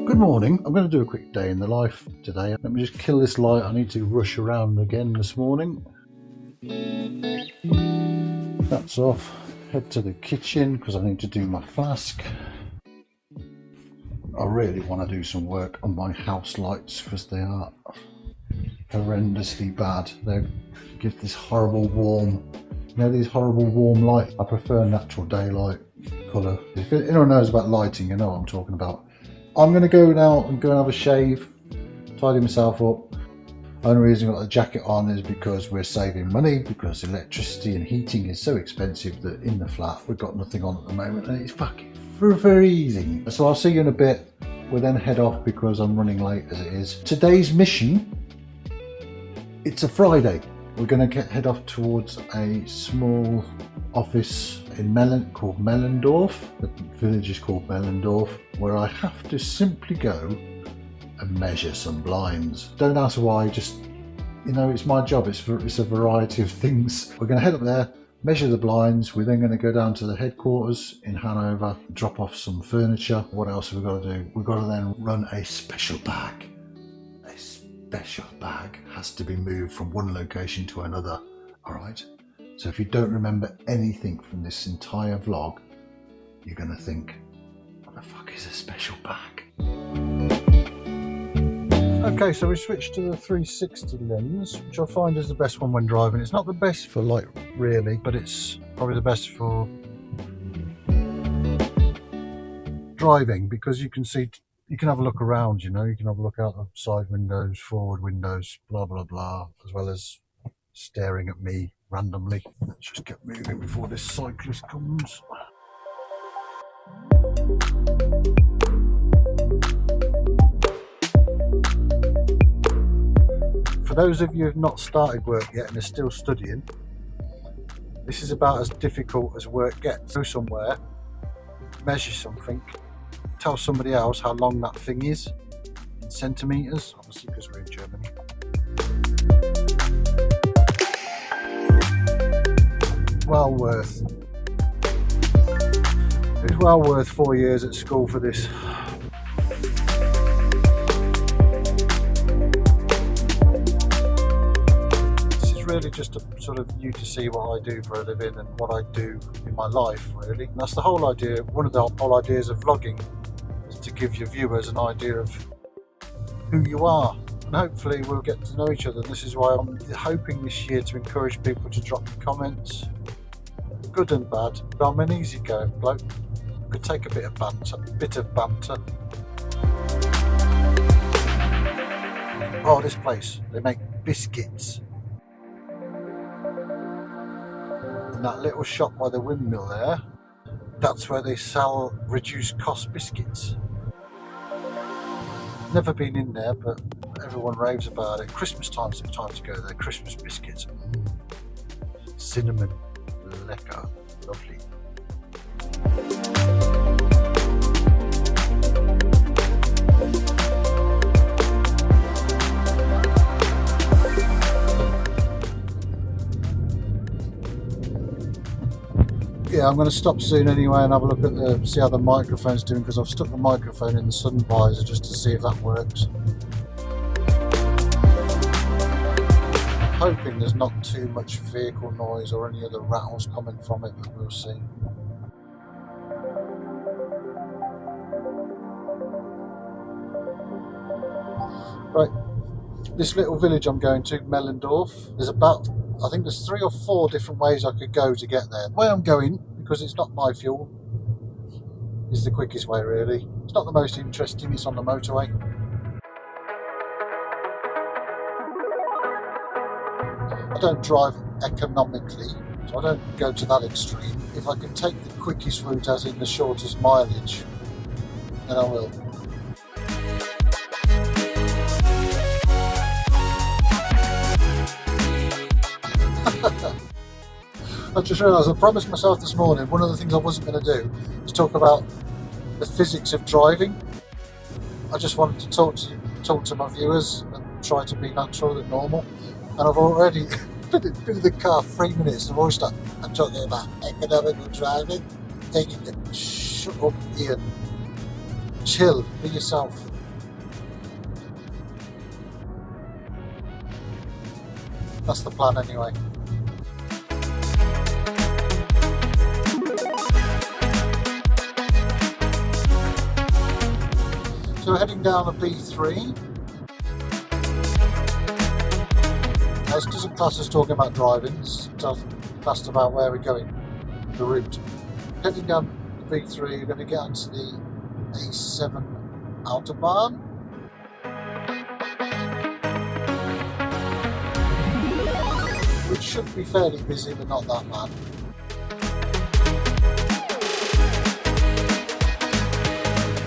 Good morning. I'm going to do a quick day in the life today. Let me just kill this light. I need to rush around again this morning. That's off. Head to the kitchen because I need to do my flask. I really want to do some work on my house lights because they are horrendously bad. They give this horrible warm, these horrible warm lights. I prefer natural daylight colour. If anyone knows about lighting, you know what I'm talking about. I'm going to go now and have a shave, tidy myself up. The only reason I've got the jacket on is because we're saving money, because electricity and heating is so expensive that in the flat we've got nothing on at the moment and it's fucking freezing. So I'll see you in a bit. We'll then head off because I'm running late as it is. Today's mission, it's a Friday. We're going to head off towards a small office in called Mellendorf. The village is called Mellendorf, where I have to simply go and measure some blinds. Don't ask why, just, it's my job. It's a variety of things. We're going to head up there, measure the blinds. We're then going to go down to the headquarters in Hanover, drop off some furniture. What else have we got to do? We've got to then run a special bag. A special bag has to be moved from one location to another. All right. So if you don't remember anything from this entire vlog, you're going to think, what the fuck is a special bag? Okay, so we switched to the 360 lens, which I find is the best one when driving. It's not the best for light, really, but it's probably the best for driving because you can see, you can have a look around, you can have a look out the side windows, forward windows, blah, blah, blah, as well as staring at me randomly. Let's just get moving before this cyclist comes. For those of you who have not started work yet and are still studying, this is about as difficult as work gets. Go somewhere, measure something, tell somebody else how long that thing is in centimetres, obviously because we're in Germany. Well worth. It was well worth 4 years at school for this. This is really just a sort of you to see what I do for a living and what I do in my life, really. And that's the whole idea. One of the whole ideas of vlogging is to give your viewers an idea of who you are. And hopefully we'll get to know each other. And this is why I'm hoping this year to encourage people to drop comments, good and bad. But I'm an easygoing bloke. Could take a bit of banter. Oh, this place, they make biscuits. And that little shop by the windmill there, that's where they sell reduced cost biscuits. Never been in there, but everyone raves about it. Christmas time's the time to go there. Christmas biscuits. Cinnamon. Lecker. Lovely. Yeah, I'm going to stop soon anyway and have a look at see how the microphone's doing because I've stuck the microphone in the sun visor just to see if that works. I'm hoping there's not too much vehicle noise or any other rattles coming from it, but we'll see. Right, this little village I'm going to, Mellendorf, there's I think there's 3 or 4 different ways I could go to get there. The way I'm going, because it's not my fuel, is the quickest way really. It's not the most interesting, it's on the motorway. I don't drive economically, so I don't go to that extreme. If I can take the quickest route as in the shortest mileage, then I will. I just realised I promised myself this morning one of the things I wasn't going to do is talk about the physics of driving. I just wanted to talk to my viewers and try to be natural and normal. And I've already been in the car 3 minutes and I've already started. I'm talking about economical driving. Taking it. Shut up, Ian. Chill. Be yourself. That's the plan anyway. So we're heading down a B3. Now, this doesn't class as talking about driving, it's just about where we're going, the route. Heading down the B3, we're going to get onto the A7 Autobahn. Which should be fairly busy, but not that bad.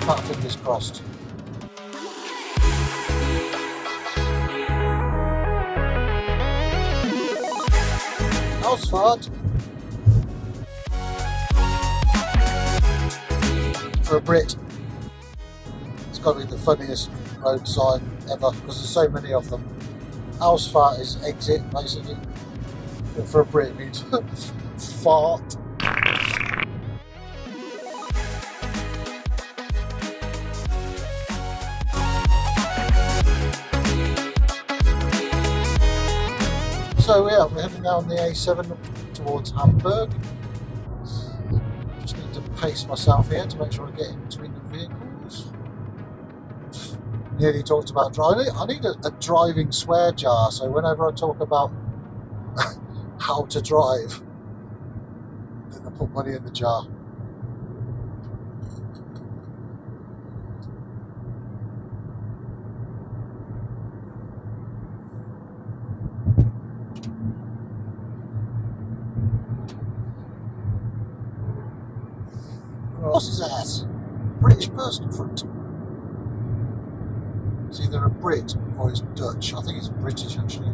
Fat fingers crossed. Ausfahrt for a Brit. It's got to be the funniest road sign ever because there's so many of them. Ausfahrt is exit basically, but for a Brit it means fart. So yeah, we're heading down the A7 towards Hamburg. Just need to pace myself here to make sure I get in between the vehicles. Nearly talked about driving. I need a driving swear jar, so whenever I talk about how to drive, then I put money in the jar. What's his ass? British person in front. It's either a Brit or it's Dutch. I think it's British actually.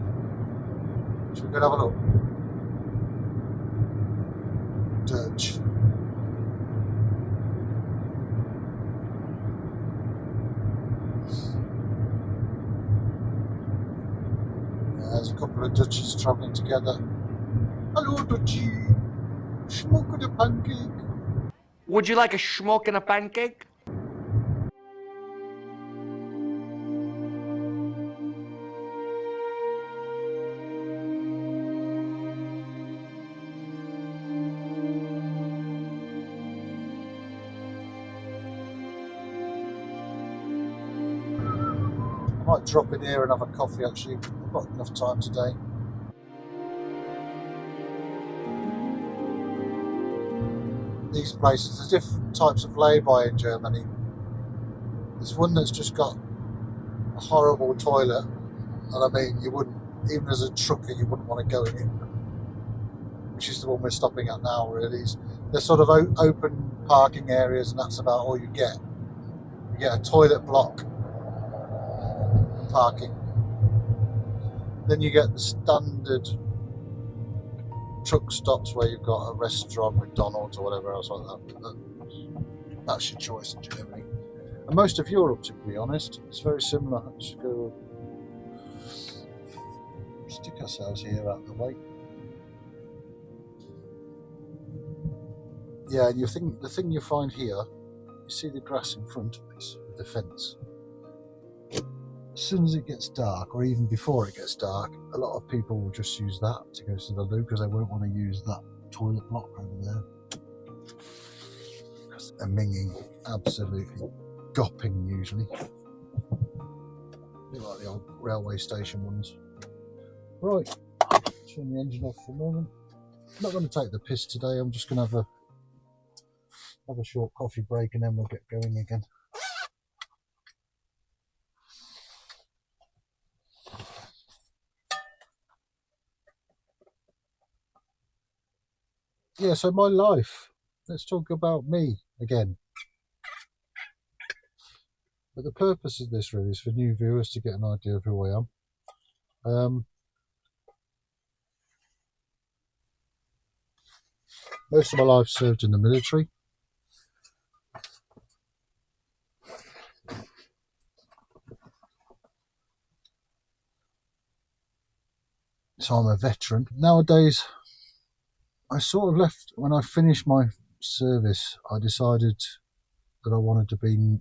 Should we go and have a look? Dutch. Yeah, there's a couple of Dutchies travelling together. Hello Dutchie. Smoke a pancake. Would you like a schmuck and a pancake? I might drop in here and have a coffee actually. I've got enough time today. These places, there's different types of lay-by in Germany. There's one that's just got a horrible toilet, and I mean, you wouldn't, even as a trucker, you wouldn't want to go in it, which is the one we're stopping at now, really. There's sort of open parking areas, and that's about all you get. You get a toilet block and parking. Then you get the standard truck stops where you've got a restaurant, McDonald's or whatever else like that. That's your choice in Germany. And most of Europe, to be honest, it's very similar. Let's go stick ourselves here out of the way. Yeah, and the thing you find here, you see the grass in front of this with the fence. As soon as it gets dark, or even before it gets dark, a lot of people will just use that to go to the loo because they won't want to use that toilet block over there. Because they're minging, absolutely gopping usually. A bit like the old railway station ones. Right, turn the engine off for a moment. I'm not going to take the piss today, I'm just going to have a short coffee break and then we'll get going again. Yeah, so my life. Let's talk about me again. But the purpose of this really is for new viewers to get an idea of who I am. Most of my life served in the military. So I'm a veteran. Nowadays, I sort of left, when I finished my service, I decided that I wanted to be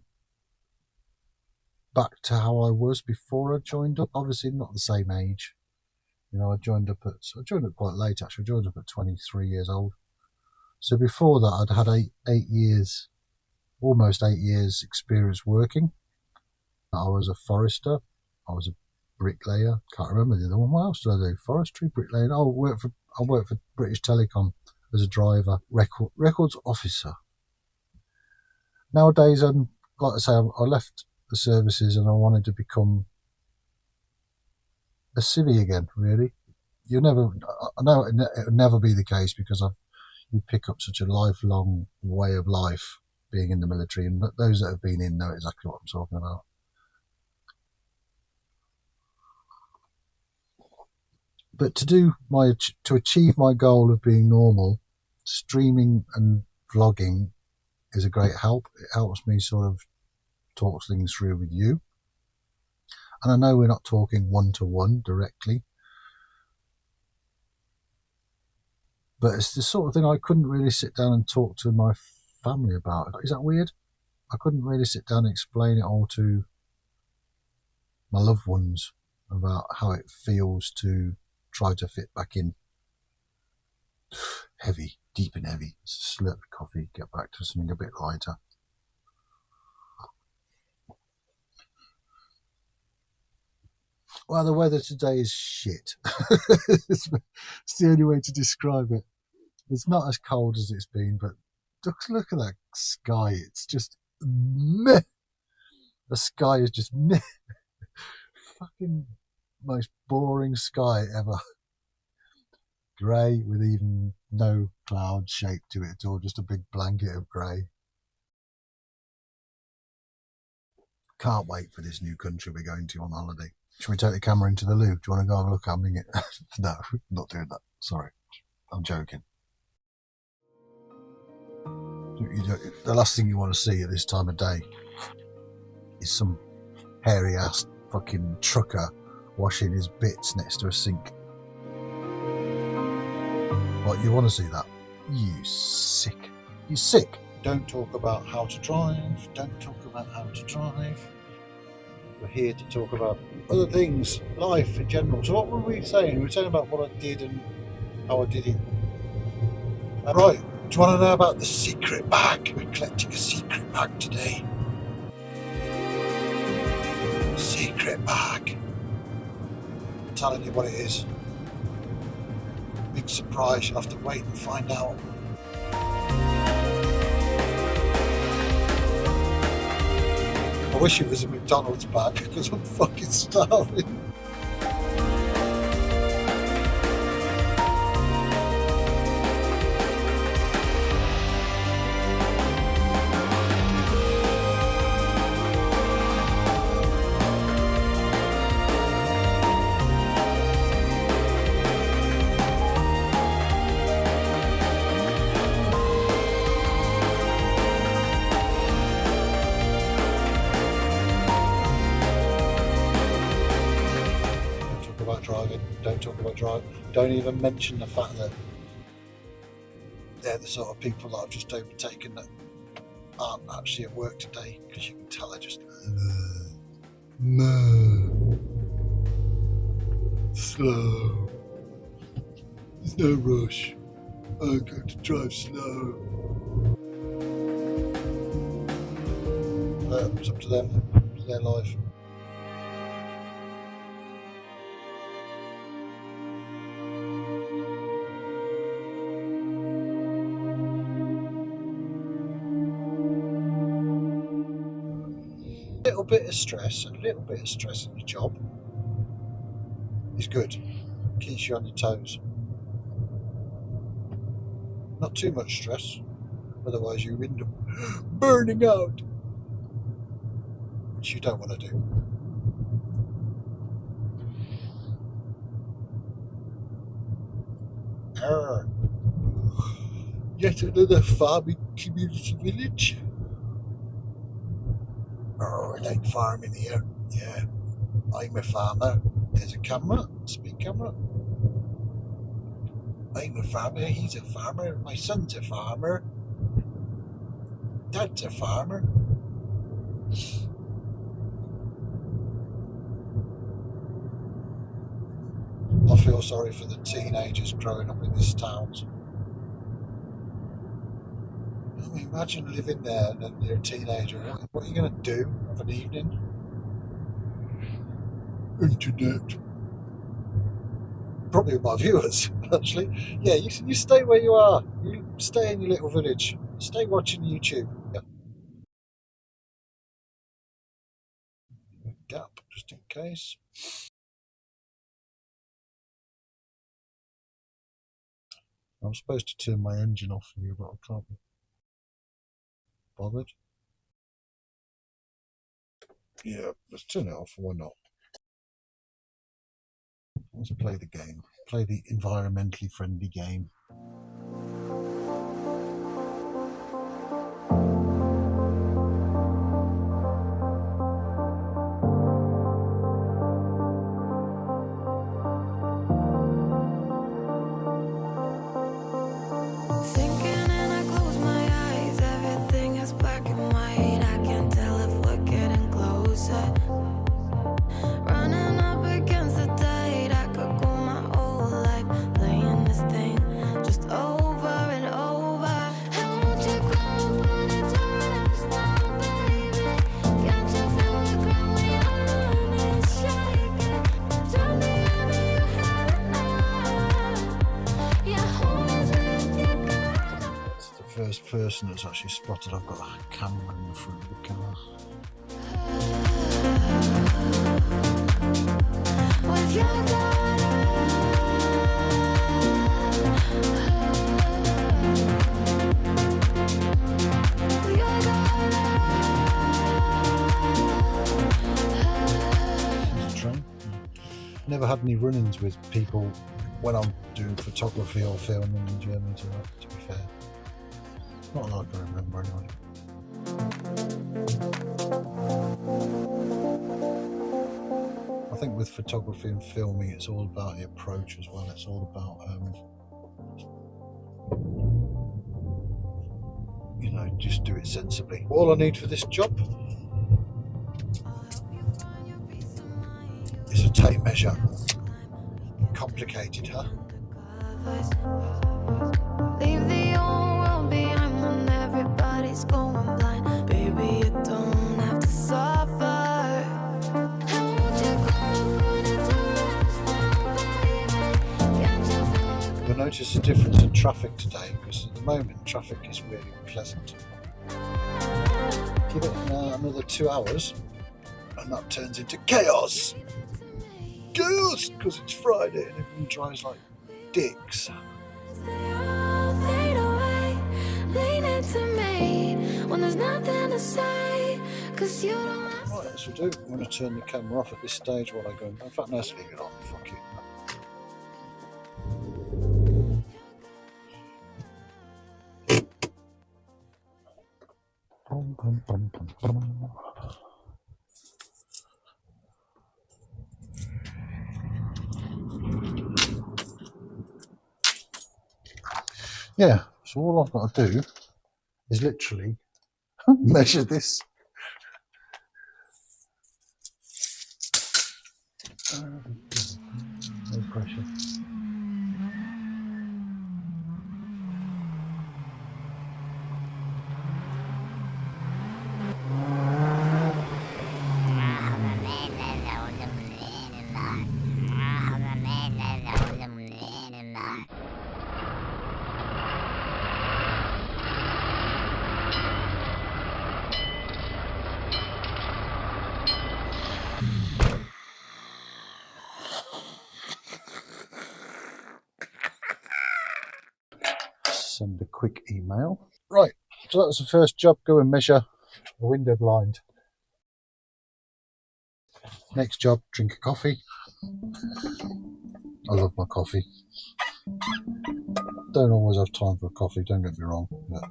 back to how I was before I joined up. Obviously not the same age, You know, I joined up quite late actually. I joined up at 23 years old. So before that, I'd had eight years, almost 8 years experience working. I was a forester. I was a bricklayer. Can't remember the other one. What else did I do? Forestry, bricklaying. I worked for British Telecom as a driver, records officer. Nowadays, like I say, I left the services and I wanted to become a civvy again. Really, I know it would never be the case because you pick up such a lifelong way of life being in the military, and those that have been in know exactly what I'm talking about. But to achieve my goal of being normal, streaming and vlogging is a great help. It helps me sort of talk things through with you. And I know we're not talking one-to-one directly, but it's the sort of thing I couldn't really sit down and talk to my family about. Is that weird? I couldn't really sit down and explain it all to my loved ones about how it feels to try to fit back in. Heavy, deep and heavy. Slurp of coffee, get back to something a bit lighter. Well, the weather today is shit. It's the only way to describe it. It's not as cold as it's been, but look at that sky. It's just meh. The sky is just meh. Fucking most boring sky ever. Grey with even no cloud shape to it at all, just a big blanket of grey. Can't wait for this new country we're going to on holiday. Should we take the camera into the loo? Do you want to go have a look at it? No, not doing that. Sorry, I'm joking. The last thing you want to see at this time of day is some hairy ass fucking trucker washing his bits next to a sink. What, you want to see that? You sick. You sick. Don't talk about how to drive. Don't talk about how to drive. We're here to talk about other things, life in general. So what were we saying? We were saying about what I did and how I did it. Right, do you want to know about the secret bag? We're collecting a secret bag today. Secret bag. I'm telling you what it is. Big surprise, you'll have to wait and find out. I wish it was a McDonald's bag because I'm fucking starving. Driving, don't talk about driving, don't even mention the fact that they're the sort of people that I've just overtaken that aren't actually at work today, because you can tell they're just slow. There's no rush. I'm going to drive slow. It's up to them, it's their life. A little bit of stress in your job is good. Keeps you on your toes. Not too much stress, otherwise you end up burning out, which you don't want to do. Yet another farming community village. Oh, I like farming here. Yeah, I'm a farmer. There's a camera, speed camera. I'm a farmer, he's a farmer, my son's a farmer. Dad's a farmer. I feel sorry for the teenagers growing up in this town. I mean, imagine living there and then you're a teenager. What are you going to do of an evening? Internet. Probably my viewers, actually. Yeah, you stay where you are. You stay in your little village. Stay watching YouTube. Yeah. Gap, just in case. I'm supposed to turn my engine off for you, but I can't be bothered. Yeah, let's turn it off. Why not? Let's play the game. Play the environmentally friendly game. First person that's actually spotted I've got a camera in the front of the car. There's a train. Never had any run-ins with people when I'm doing photography or filming in Germany, to be fair. Not that I can remember anyway. I think with photography and filming, it's all about the approach as well. It's all about, you know, just do it sensibly. All I need for this job is a tape measure. Complicated, huh? Leave the old world behind when everybody's going blind. Baby, you don't have to suffer. You'll notice a difference in traffic today, because at the moment traffic is really pleasant. Give it another 2 hours and that turns into chaos. Chaos! Because it's Friday and everyone drives like dicks. Right, this will do. I'm going to turn the camera off at this stage while I go. In fact, let's leave it on. Fuck it. Yeah, so all I've got to do is literally measure this. No pressure. Send a quick email. Right, so that was the first job. Go and measure a window blind. Next job, drink a coffee. I love my coffee. Don't always have time for a coffee, don't get me wrong. But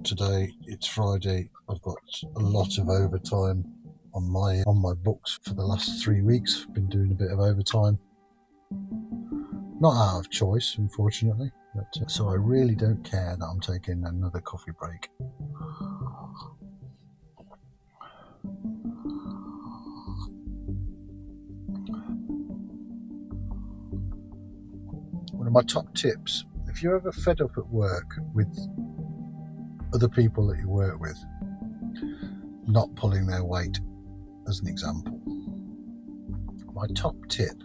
today, it's Friday. I've got a lot of overtime on my books for the last 3 weeks. I've been doing a bit of overtime. Not out of choice, unfortunately. But, so I really don't care that I'm taking another coffee break. my top tips. If you're ever fed up at work with other people that you work with not pulling their weight, as an example, my top tip,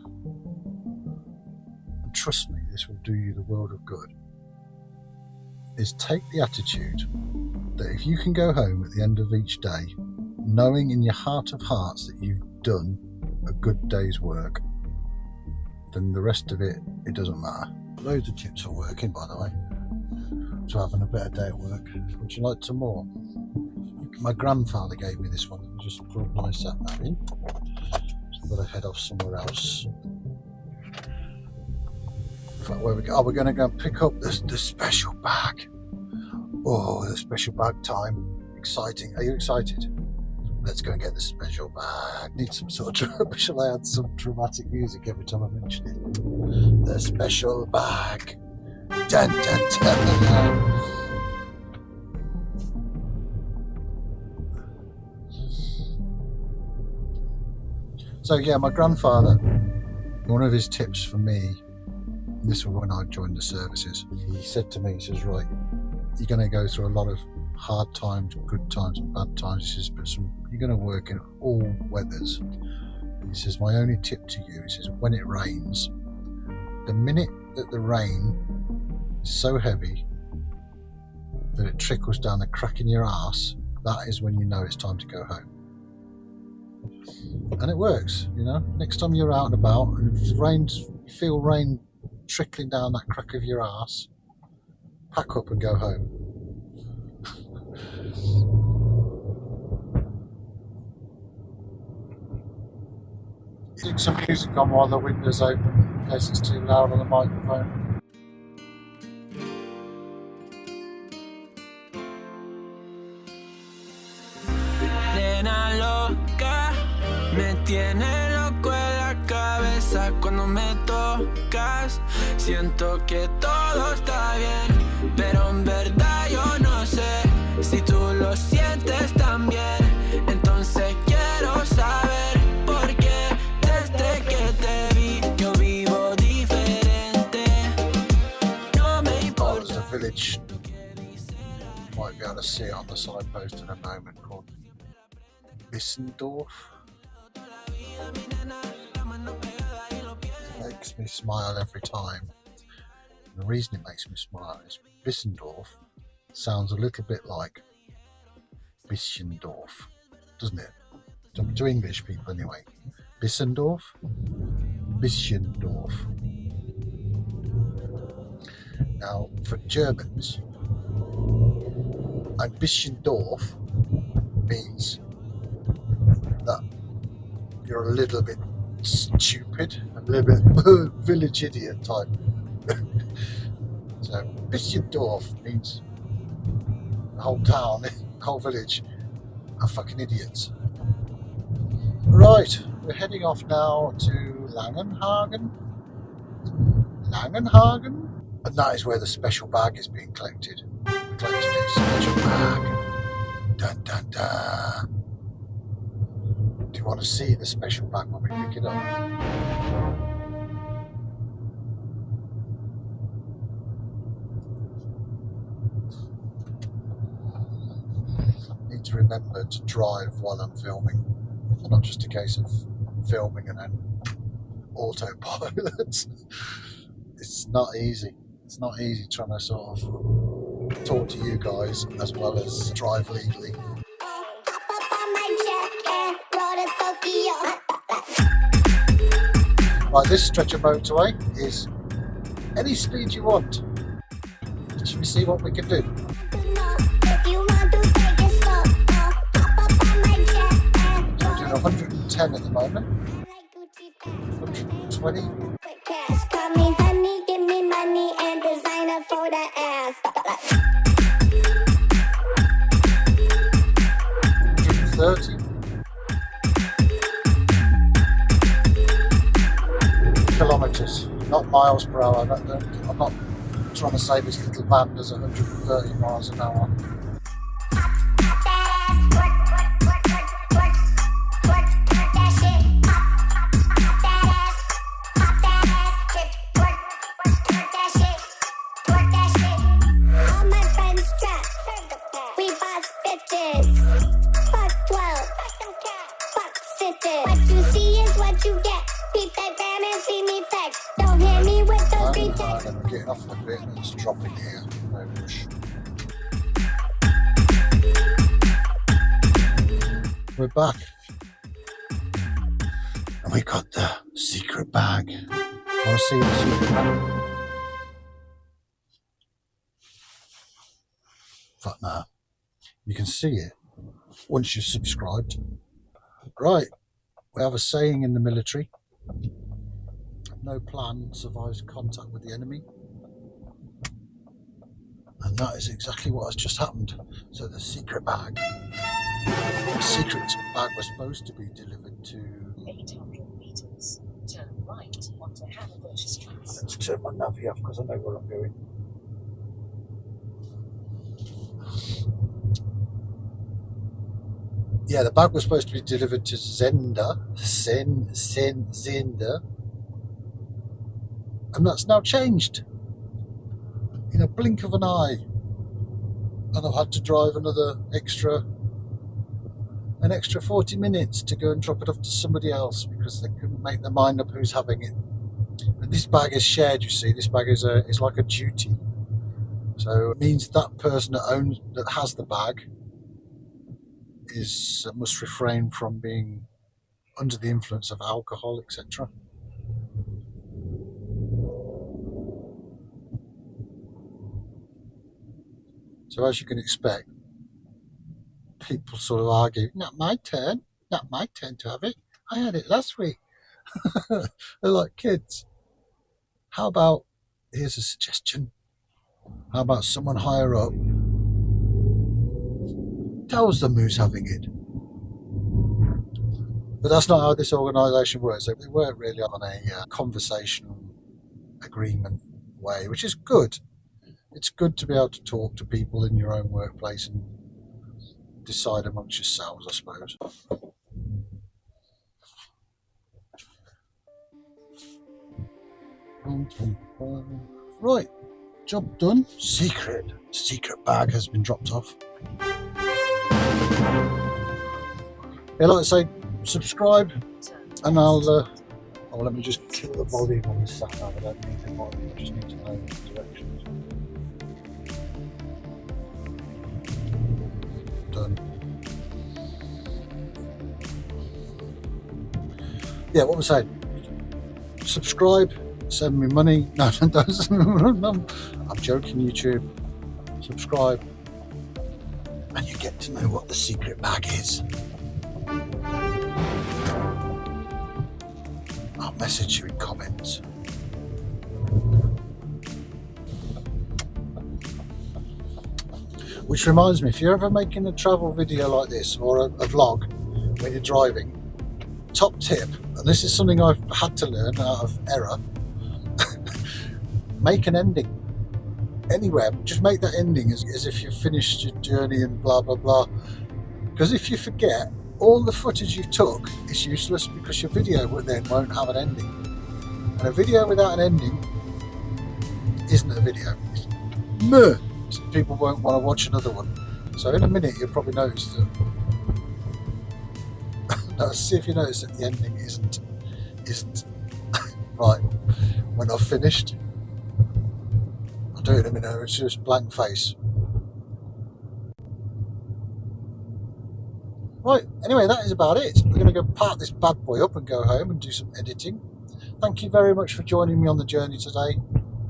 and trust me, this will do you the world of good, is take the attitude that if you can go home at the end of each day knowing in your heart of hearts that you've done a good day's work, then the rest of it doesn't matter. Loads of tips for working, by the way, to having a better day at work. Would you like some more? My grandfather gave me this one. Just put a nice sat nav in. So I've got to head off somewhere else. In fact, where we go? Oh, we're going to go and pick up the special bag. Oh, the special bag time. Exciting. Are you excited? Let's go and get the special bag. Need some sort of... Shall I add some dramatic music every time I mention it? The special bag. Dun, dun, dun. So yeah, my grandfather, one of his tips for me, this was when I joined the services, he said to me, he says, right, you're going to go through a lot of hard times, good times and bad times. He says, but you're going to work in all weathers. He says, my only tip to you, he says, when it rains, the minute that the rain is so heavy that it trickles down the crack in your arse, that is when you know it's time to go home. And it works, you know. Next time you're out and about and if you feel rain trickling down that crack of your arse, pack up and go home. Keep some music on while the window's open in case it's too loud on the microphone. Nena loca, me tiene loco en la cabeza cuando me tocas. Siento que todo está bien, pero en verdad yo no sé si tú lo sientes también. Entonces quiero saber por qué desde que te vi yo vivo diferente. No me importa. There's a village, you might be able to see it on the signpost in a moment, called Bissendorf. It makes me smile every time. And the reason it makes me smile is Bissendorf sounds a little bit like Bischendorf, doesn't it? To English people anyway. Bissendorf, Bischendorf. Now for Germans, ein bisschen doof means that you're a little bit stupid, a little bit village idiot type. So bisschen doof means the whole town, the whole village are fucking idiots. Right, we're heading off now to Langenhagen, and that is where the special bag is being collected. We're collecting a special bag. Dun dun dun. Do you want to see the special bag when we pick it up? Need to remember to drive while I'm filming. It's not just a case of filming and then autopilot. It's not easy. It's not easy trying to sort of talk to you guys as well as drive legally. Right, this stretch of motorway is any speed you want. Should we see what we can do? So we're doing 110 at the moment. 120. 130. Kilometres, not miles per hour. I'm not trying to say this little van does 130 miles an hour. off in a bit. Let's drop it here. No rush. We're back. And we got the secret bag. Want to see the secret bag? Fuck no. You can see it once you're subscribed. Right. We have a saying in the military. No plan survives contact with the enemy. And that is exactly what has just happened. So the secret bag. The secret bag was supposed to be delivered to 800 meters. Turn right onto Hanover Street. Let's turn my navy off because I know where I'm going. Yeah, the bag was supposed to be delivered to Zenda, Zenda, and that's now changed in a blink of an eye. And I've had to drive an extra 40 minutes to go and drop it off to somebody else because they couldn't make their mind up who's having it. And this bag is shared, you see. This bag is like a duty. So it means that person that has the bag must refrain from being under the influence of alcohol, etc. So as you can expect, people sort of argue, not my turn to have it. I had it last week. They're like kids. How about, here's a suggestion, how about someone higher up tells them who's having it? But that's not how this organisation works. They work really on a conversational agreement way, which is good. It's good to be able to talk to people in your own workplace and decide amongst yourselves, I suppose. Right, job done. Secret bag has been dropped off. Yeah, like I say, subscribe, and let me just kill the volume on this sat nav. I don't need the volume, I just need to know the directions. Done. Yeah, what was I saying? Subscribe, send me money. No, I'm joking, YouTube. Subscribe, and you get to know what the secret bag is. I'll message you in comments. Which reminds me, if you're ever making a travel video like this or a vlog when you're driving, top tip, and this is something I've had to learn out of error, make an ending. Anywhere, just make that ending as if you've finished your journey and blah blah blah. Because if you forget, all the footage you took is useless because your video then won't have an ending. And a video without an ending isn't a video. Meh. People won't want to watch another one. So in a minute you'll probably notice that. No, see if you notice that the ending isn't right. When I've finished, I'll do it in a minute. It's just blank face. Right, anyway, that is about it. We're going to go park this bad boy up and go home and do some editing. Thank you very much for joining me on the journey today.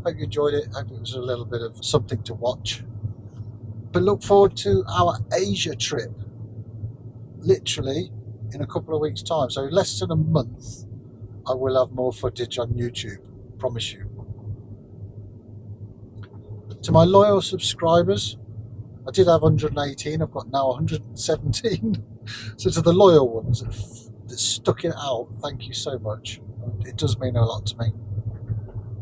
Hope you enjoyed it. Hope it was a little bit of something to watch. But look forward to our Asia trip, literally in a couple of weeks' time. So less than a month, I will have more footage on YouTube. Promise you. To my loyal subscribers, I did have 118. I've got now 117. So to the loyal ones that stuck it out, thank you so much. It does mean a lot to me.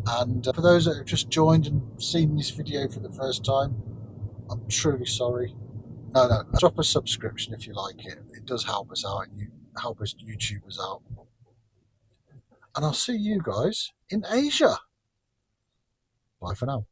And for those that have just joined and seen this video for the first time, I'm truly sorry. No, drop a subscription if you like it. It does help us out and help us YouTubers out. And I'll see you guys in Asia. Bye for now.